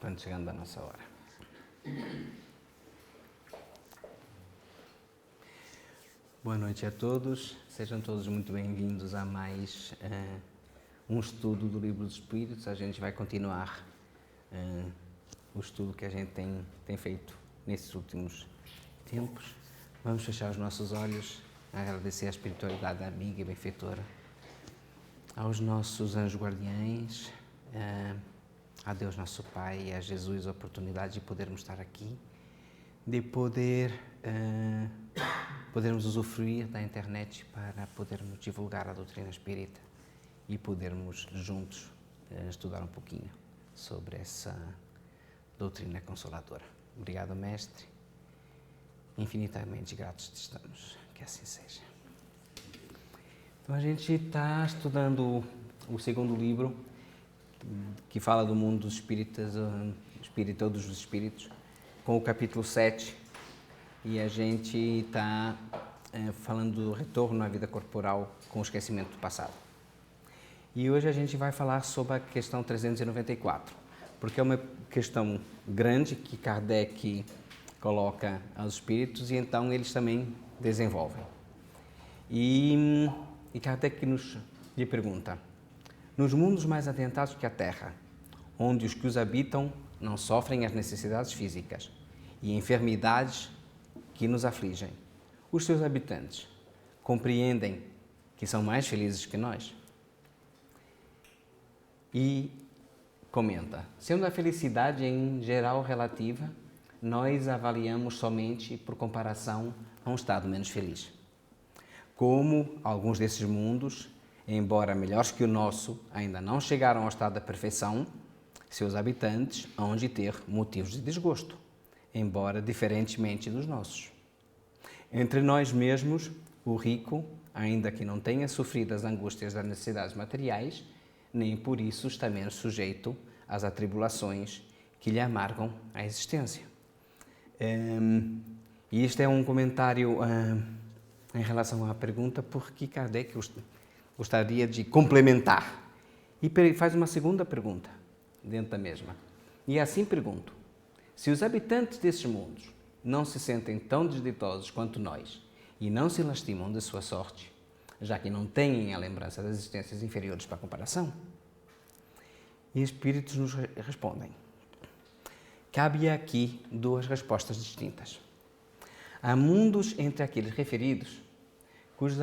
quando chegando a nossa hora. Boa noite a todos, sejam todos muito bem-vindos a mais um estudo do Livro dos Espíritos. A gente vai continuar o estudo que a gente tem feito nesses últimos tempos. Vamos fechar os nossos olhos, agradecer a espiritualidade amiga e benfeitora, aos nossos anjos guardiães, a Deus nosso Pai e a Jesus a oportunidade de podermos estar aqui, de podermos usufruir da internet para podermos divulgar a doutrina espírita e podermos juntos estudar um pouquinho sobre essa doutrina consoladora. Obrigado, Mestre. Infinitamente gratos estamos. Que assim seja. Então, a gente está estudando o segundo livro, que fala do mundo dos espíritas, espírita ou dos espíritos, com o capítulo 7. E a gente está falando do retorno à vida corporal com o esquecimento do passado. E hoje a gente vai falar sobre a questão 394, porque é uma questão grande que Kardec coloca aos espíritos e então eles também desenvolvem. E Kardec lhe pergunta: nos mundos mais adiantados que a Terra, onde os que os habitam não sofrem as necessidades físicas e enfermidades que nos afligem, os seus habitantes compreendem que são mais felizes que nós? E comenta: sendo a felicidade em geral relativa, nós avaliamos somente por comparação a um estado menos feliz. Como alguns desses mundos, embora melhores que o nosso, ainda não chegaram ao estado da perfeição, seus habitantes hão de ter motivos de desgosto, embora diferentemente dos nossos. Entre nós mesmos, o rico, ainda que não tenha sofrido as angústias das necessidades materiais, nem por isso está menos sujeito às atribulações que lhe amargam a existência. E este é um comentário em relação à pergunta, porque Kardec gostaria de complementar. E faz uma segunda pergunta dentro da mesma. E assim pergunto: se os habitantes desses mundos não se sentem tão desditosos quanto nós e não se lastimam de sua sorte, já que não têm a lembrança das existências inferiores para comparação? E espíritos nos respondem. Cabe aqui duas respostas distintas. Há mundos entre aqueles referidos cujos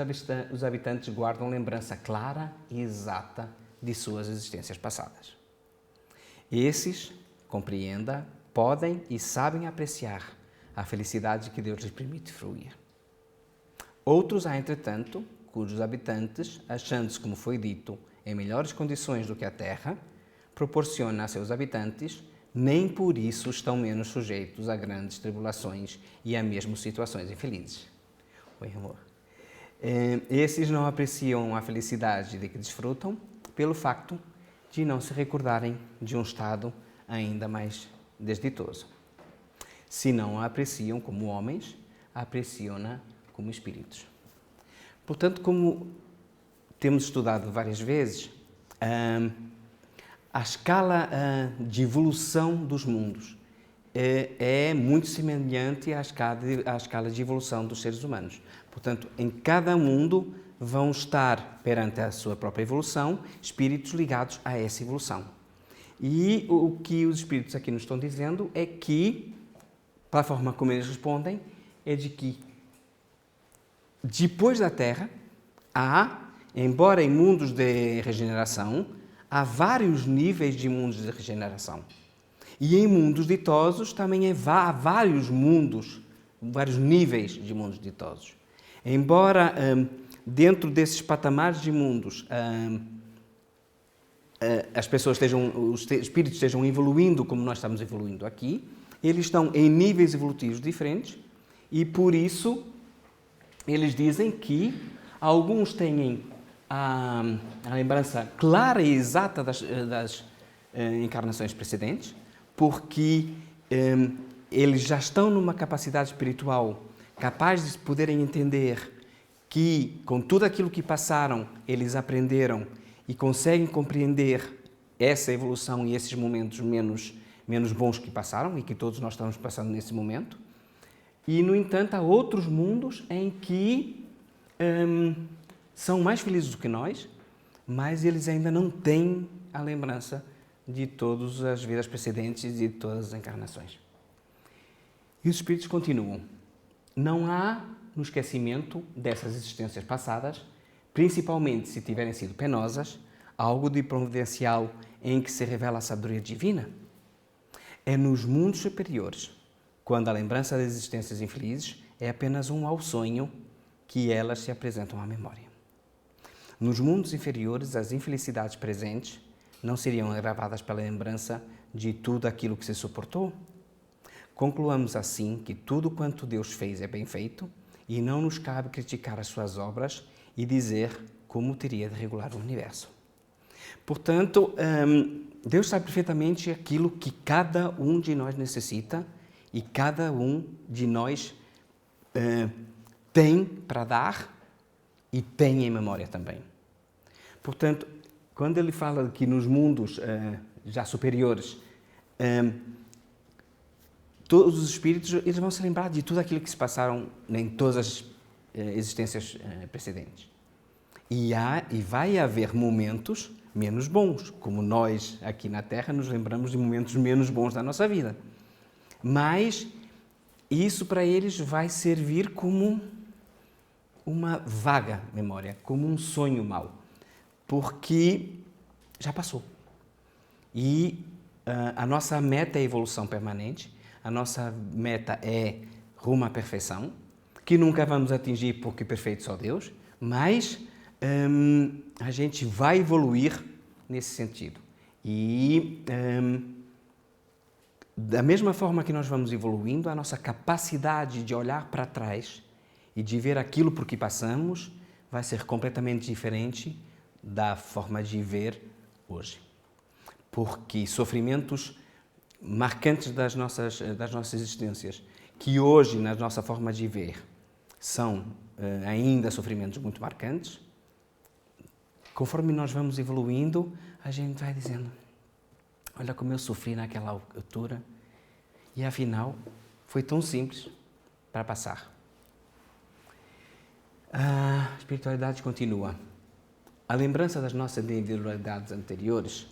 os habitantes guardam lembrança clara e exata de suas existências passadas. Esses, compreenda, podem e sabem apreciar a felicidade que Deus lhes permite fruir. Outros há, entretanto, cujos habitantes, achando-se, como foi dito, em melhores condições do que a Terra, proporciona a seus habitantes, nem por isso estão menos sujeitos a grandes tribulações e a mesmo situações infelizes. Oi, amor. Esses não apreciam a felicidade de que desfrutam pelo facto de não se recordarem de um estado ainda mais desditoso. Se não a apreciam como homens, apreciam-na como espíritos. Portanto, como temos estudado várias vezes, a escala de evolução dos mundos é muito semelhante à escala de evolução dos seres humanos. Portanto, em cada mundo vão estar, perante a sua própria evolução, espíritos ligados a essa evolução. E o que os espíritos aqui nos estão dizendo é que, pela forma como eles respondem, é de que depois da Terra embora em mundos de regeneração, há vários níveis de mundos de regeneração. E em mundos ditosos também há vários mundos, vários níveis de mundos ditosos. Embora dentro desses patamares de mundos as pessoas os espíritos estejam evoluindo como nós estamos evoluindo aqui, eles estão em níveis evolutivos diferentes e por isso eles dizem que alguns têm a lembrança clara e exata das encarnações precedentes, porque eles já estão numa capacidade espiritual capaz de poderem entender que, com tudo aquilo que passaram, eles aprenderam e conseguem compreender essa evolução e esses momentos menos bons que passaram e que todos nós estamos passando nesse momento. E, no entanto, há outros mundos em que são mais felizes do que nós, mas eles ainda não têm a lembrança de todas as vidas precedentes e de todas as encarnações. E os espíritos continuam. Não há, no esquecimento dessas existências passadas, principalmente se tiverem sido penosas, algo de providencial em que se revela a sabedoria divina. É nos mundos superiores, quando a lembrança das existências infelizes é apenas um mau sonho, que elas se apresentam à memória. Nos mundos inferiores, as infelicidades presentes não seriam agravadas pela lembrança de tudo aquilo que se suportou? Concluamos assim que tudo quanto Deus fez é bem feito e não nos cabe criticar as suas obras e dizer como teria de regular o universo. Portanto, Deus sabe perfeitamente aquilo que cada um de nós necessita e cada um de nós tem para dar e tem em memória também. Portanto, quando ele fala que nos mundos já superiores, todos os espíritos eles vão se lembrar de tudo aquilo que se passaram em todas as existências precedentes. E vai haver momentos menos bons, como nós aqui na Terra nos lembramos de momentos menos bons da nossa vida. Mas isso para eles vai servir como uma vaga memória, como um sonho mau, porque já passou. E a nossa meta é a evolução permanente, a nossa meta é rumo à perfeição, que nunca vamos atingir porque perfeito só Deus, mas a gente vai evoluir nesse sentido. E da mesma forma que nós vamos evoluindo, a nossa capacidade de olhar para trás e de ver aquilo por que passamos vai ser completamente diferente da forma de ver hoje. Porque sofrimentos marcantes das nossas existências, que hoje, na nossa forma de ver, são ainda sofrimentos muito marcantes, conforme nós vamos evoluindo, a gente vai dizendo: olha como eu sofri naquela altura e afinal foi tão simples para passar. A espiritualidade continua. A lembrança das nossas individualidades anteriores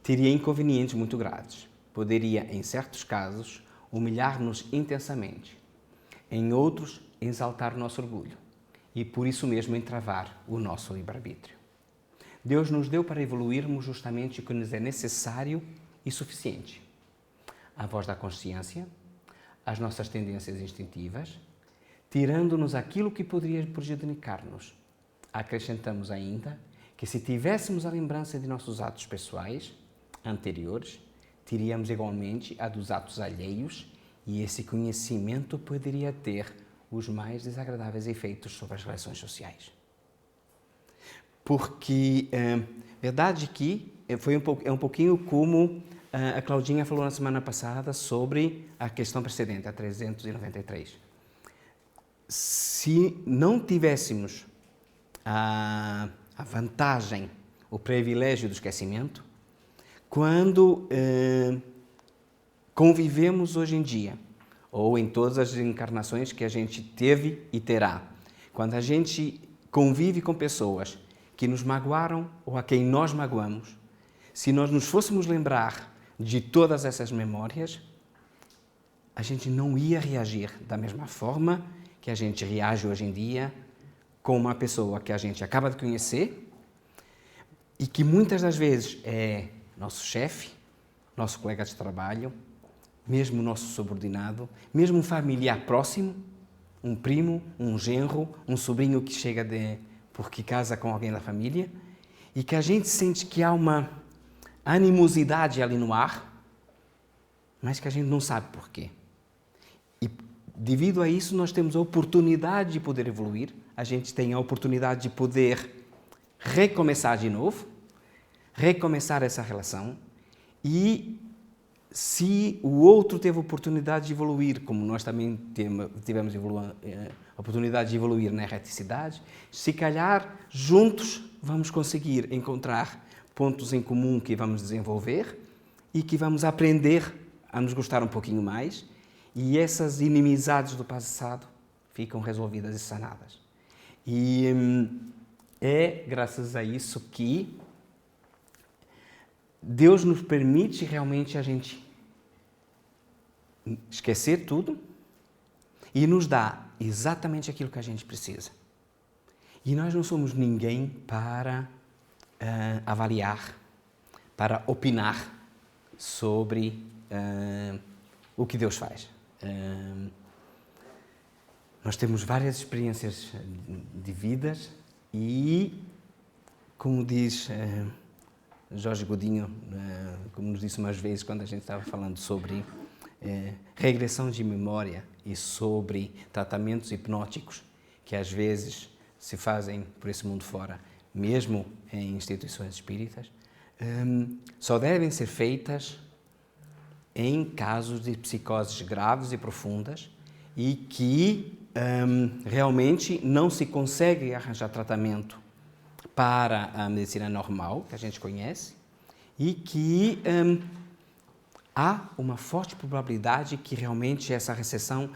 teria inconvenientes muito graves. Poderia, em certos casos, humilhar-nos intensamente. Em outros, exaltar o nosso orgulho e, por isso mesmo, entravar o nosso livre-arbítrio. Deus nos deu para evoluirmos justamente o que nos é necessário e suficiente. A voz da consciência, as nossas tendências instintivas, tirando-nos aquilo que poderia prejudicar-nos. Acrescentamos ainda que, se tivéssemos a lembrança de nossos atos pessoais anteriores, teríamos igualmente a dos atos alheios e esse conhecimento poderia ter os mais desagradáveis efeitos sobre as relações sociais. Porque, verdade que é um pouquinho como a Claudinha falou na semana passada sobre a questão precedente, a 393. Se não tivéssemos a vantagem, o privilégio do esquecimento, quando convivemos hoje em dia, ou em todas as encarnações que a gente teve e terá, quando a gente convive com pessoas que nos magoaram ou a quem nós magoamos, se nós nos fôssemos lembrar de todas essas memórias, a gente não ia reagir da mesma forma que a gente reage hoje em dia com uma pessoa que a gente acaba de conhecer e que muitas das vezes é nosso chefe, nosso colega de trabalho, mesmo nosso subordinado, mesmo um familiar próximo, um primo, um genro, um sobrinho que chega porque casa com alguém da família, e que a gente sente que há uma animosidade ali no ar, mas que a gente não sabe porquê. E devido a isso nós temos a oportunidade de poder evoluir, a gente tem a oportunidade de poder recomeçar de novo, recomeçar essa relação, e se o outro teve a oportunidade de evoluir, como nós também tivemos a oportunidade de evoluir na erraticidade, se calhar juntos vamos conseguir encontrar pontos em comum que vamos desenvolver e que vamos aprender a nos gostar um pouquinho mais e essas inimizades do passado ficam resolvidas e sanadas. E é graças a isso que Deus nos permite realmente a gente esquecer tudo e nos dá exatamente aquilo que a gente precisa. E nós não somos ninguém para avaliar, para opinar sobre o que Deus faz. Nós temos várias experiências de vidas e, como diz Jorge Godinho, como nos disse umas vezes quando a gente estava falando sobre regressão de memória e sobre tratamentos hipnóticos que às vezes se fazem por esse mundo fora, mesmo em instituições espíritas, só devem ser feitas em casos de psicoses graves e profundas e que realmente não se consegue arranjar tratamento para a medicina normal, que a gente conhece, e que há uma forte probabilidade que realmente essa recessão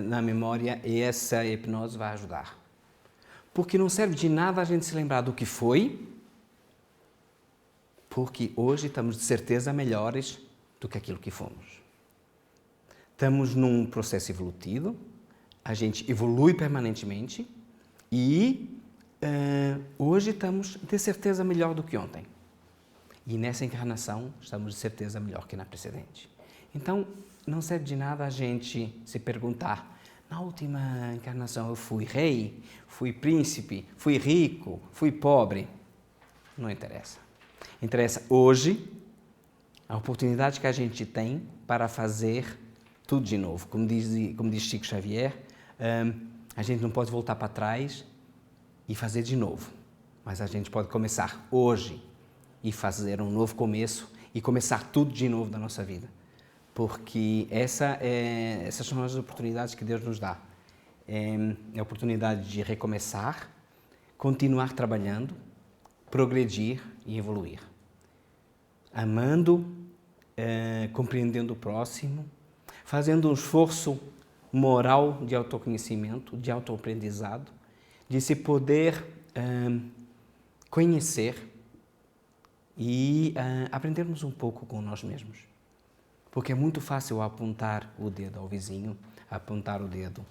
na memória e essa hipnose vai ajudar. Porque não serve de nada a gente se lembrar do que foi, porque hoje estamos de certeza melhores do que aquilo que fomos. Estamos num processo evolutivo, a gente evolui permanentemente e hoje estamos de certeza melhor do que ontem. E nessa encarnação estamos de certeza melhor que na precedente. Então, não serve de nada a gente se perguntar: na última encarnação eu fui rei, fui príncipe, fui rico, fui pobre. Não interessa. Interessa hoje a oportunidade que a gente tem para fazer tudo de novo. Como diz Chico Xavier, a gente não pode voltar para trás e fazer de novo. Mas a gente pode começar hoje e fazer um novo começo e começar tudo de novo da nossa vida. Porque essas são as oportunidades que Deus nos dá. É a oportunidade de recomeçar, continuar trabalhando, progredir e evoluir. Amando, compreendendo o próximo, fazendo um esforço moral de autoconhecimento, de autoaprendizado, de se poder conhecer e aprendermos um pouco com nós mesmos. Porque é muito fácil apontar o dedo ao vizinho, apontar o dedo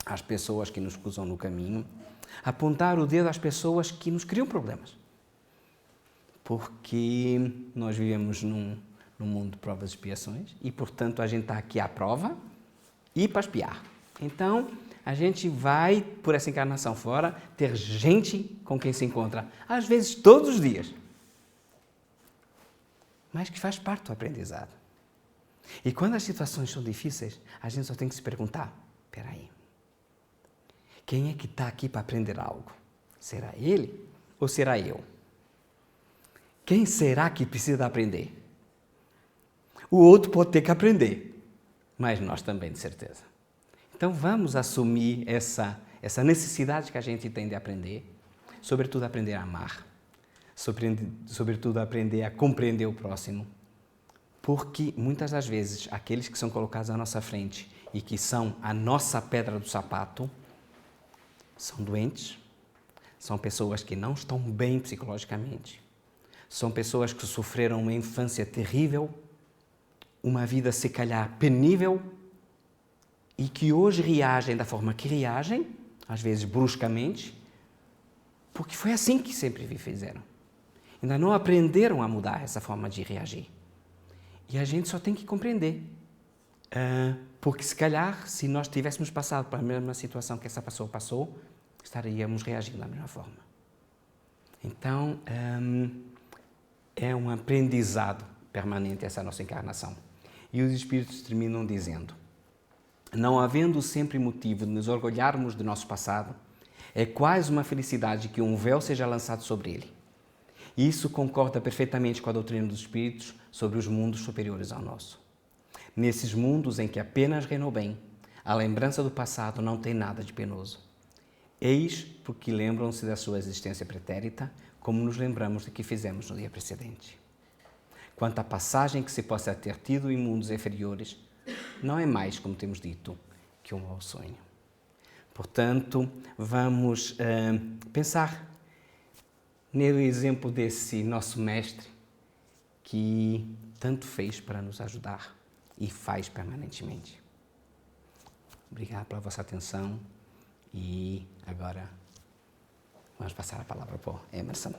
às pessoas que nos cruzam no caminho, apontar o dedo às pessoas que nos criam problemas. Porque nós vivemos num mundo de provas e expiações e, portanto, a gente está aqui à prova e para espiar. Então, a gente vai, por essa encarnação fora, ter gente com quem se encontra, às vezes todos os dias, mas que faz parte do aprendizado. E quando as situações são difíceis, a gente só tem que se perguntar: espera aí, quem é que está aqui para aprender algo? Será ele ou será eu? Quem será que precisa aprender? O outro pode ter que aprender, mas nós também, de certeza. Então vamos assumir essa necessidade que a gente tem de aprender, sobretudo aprender a amar, sobretudo aprender a compreender o próximo, porque muitas das vezes aqueles que são colocados à nossa frente e que são a nossa pedra do sapato são doentes, são pessoas que não estão bem psicologicamente, são pessoas que sofreram uma infância terrível, uma vida se calhar penível e que hoje reagem da forma que reagem, às vezes bruscamente, porque foi assim que sempre fizeram. Ainda não aprenderam a mudar essa forma de reagir. E a gente só tem que compreender. Porque se calhar, se nós tivéssemos passado pela mesma situação que essa pessoa passou, estaríamos reagindo da mesma forma. Então, é um aprendizado permanente essa nossa encarnação. E os Espíritos terminam dizendo: não havendo sempre motivo de nos orgulharmos do nosso passado, é quase uma felicidade que um véu seja lançado sobre ele. Isso concorda perfeitamente com a doutrina dos Espíritos sobre os mundos superiores ao nosso. Nesses mundos em que apenas reina o bem, a lembrança do passado não tem nada de penoso. Eis porque lembram-se da sua existência pretérita, como nos lembramos do que fizemos no dia precedente. quanto à passagem que se possa ter tido em mundos inferiores, não é mais, como temos dito, que um mau sonho. Portanto, vamos pensar no exemplo desse nosso mestre que tanto fez para nos ajudar e faz permanentemente. Obrigado pela vossa atenção e agora vamos passar a palavra para o Emerson.